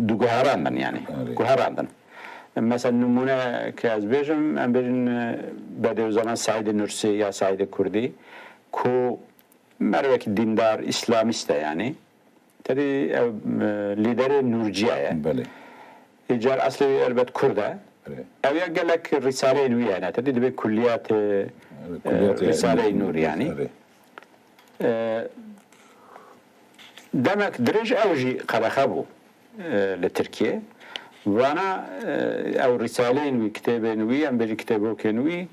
دوگهراندن يعني گهراندن مثلا نمونه که از بیجم ام بیجن بعد زمان سعید نورسی یا سعید کردی کو مروك ديندار اسلاميست يعني تدي ليدر نورجيه بله ايجار اصلي البت كرده او يقول لك رساله نور يعني تدي بكليات رساله نور يعني دمك درج اوجي قرخبو لتركيا وانا او رسالين وكتابين وي ام بيجي كتابو كنوي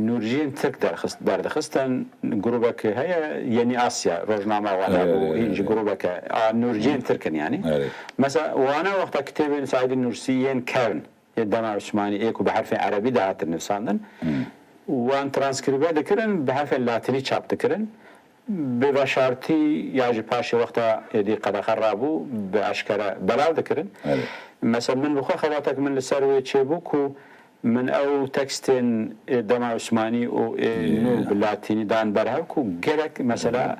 نورجين ترك دارخستن جروبك هي يعني آسيا روزنامة وانا يجي جروبك نورجين تركن يعني مثلا وانا وقت كتاب سعيد النورسيين كان يدمع عثماني ايكو بحرف عربي دهات النفساندن وان ترانسكريبه ذكرن بحرف اللاتيني شاب ذكرن ببشارتي ياجي باشي وقتا يدي قد خرابو باشكرا بلاو ذكرن مثلا من بخوا خواتك من السروي تشيبوكو من او تكستين دمع عثماني او نو باللاتيني دان برهوكو جرك مثلا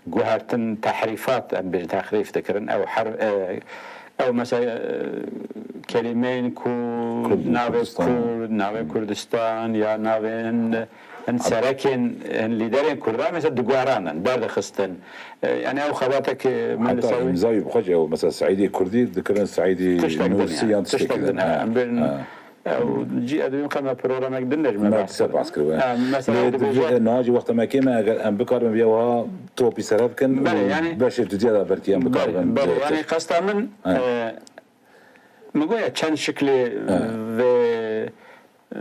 جوهرتن تحريفات بالتخريف ذكرن او حرف او مثلا كلمين كو ناوي كردستان يا ناوين ان سركن ان ليدرين كردان مثلا دغوارانن برد خستن يعني او خباتك من السوي زاوي بخجه او مثلا سعيدي كردي ذكرن سعيدي نورسيان تشتغل او جي ادوين قام برنامج دنج ما سبع عسكري مثلا ناجي وقت ما كيما ام بكار بيوها توبي سرفكن يعني باش تديها بركي ام بكار يعني قصدا من مقويا كان شكلي في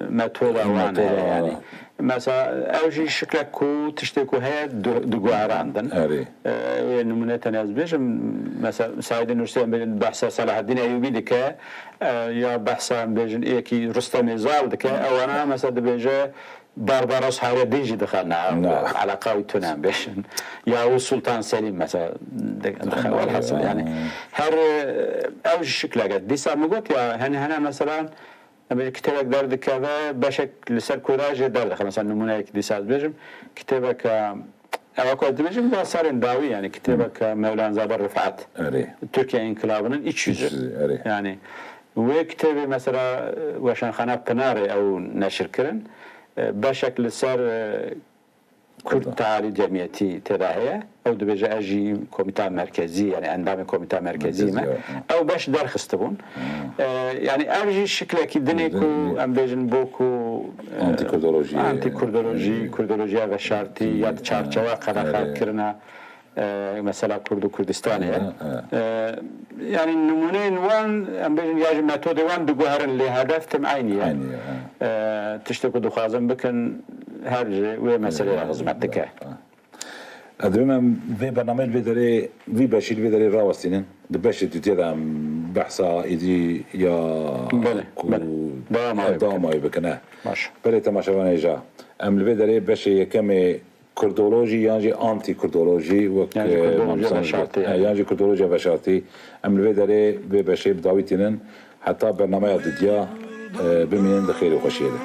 ماتولا وانا يعني مثلا اوجي شكلك كو تشتكو هي دغوارندن نمونه تناز بيش مثلا سعيد النورسي بحث صلاح الدين ايوبي دك يا بحث بيجن ايكي رستم زال دك او انا مثلا بيجا بارباروس هاي ديجي دخلنا على قوي تنام بيش يا السلطان سليم مثلا دخل والحصل يعني هر اوجي شكلك ديسا مقوت يا هنا مثلا كتابك دارد كذا بشكل لسر كوراج دارد مثلا نمونه دي ساز بيجم كتابك او كنت بيجم ده صار داوي يعني كتابك مولانا زابر رفعت تركيا انقلابının iç yüzü yani وكتابي مثلا وشان خانه بناري او نشر كرن بشكل صار كرد تعالي جمعيتي تراهيه او دبجه اجي كوميتان مركزي يعني اندام كوميتان مركزي ما او باش درخست بون يعني ارجي شكله كدنيكو ام بيجن بوكو انتي كوردولوژي و شرطي یا چارچوا قداخل كرنا مثلا كردستان يعني نمونين وان ام بيجن ياجي ميثود وان دغهرن لهدف تمعيني يعني تشتكو دخازن بكن هرجي ومسألة خدمتك. أدرينا في برنامج بدري في بشير بدري راوستين دبشة تتيدا بحثا إدي يا داما يبكنا. بري تماشاواني جا. أم البدري بشي كمي كردولوجي يعني أنتي كردولوجي وك يعني كردولوجيا بشارتي. أم البدري بشي بداويتين حتى برنامج دديا بمين دخيل وخشيله.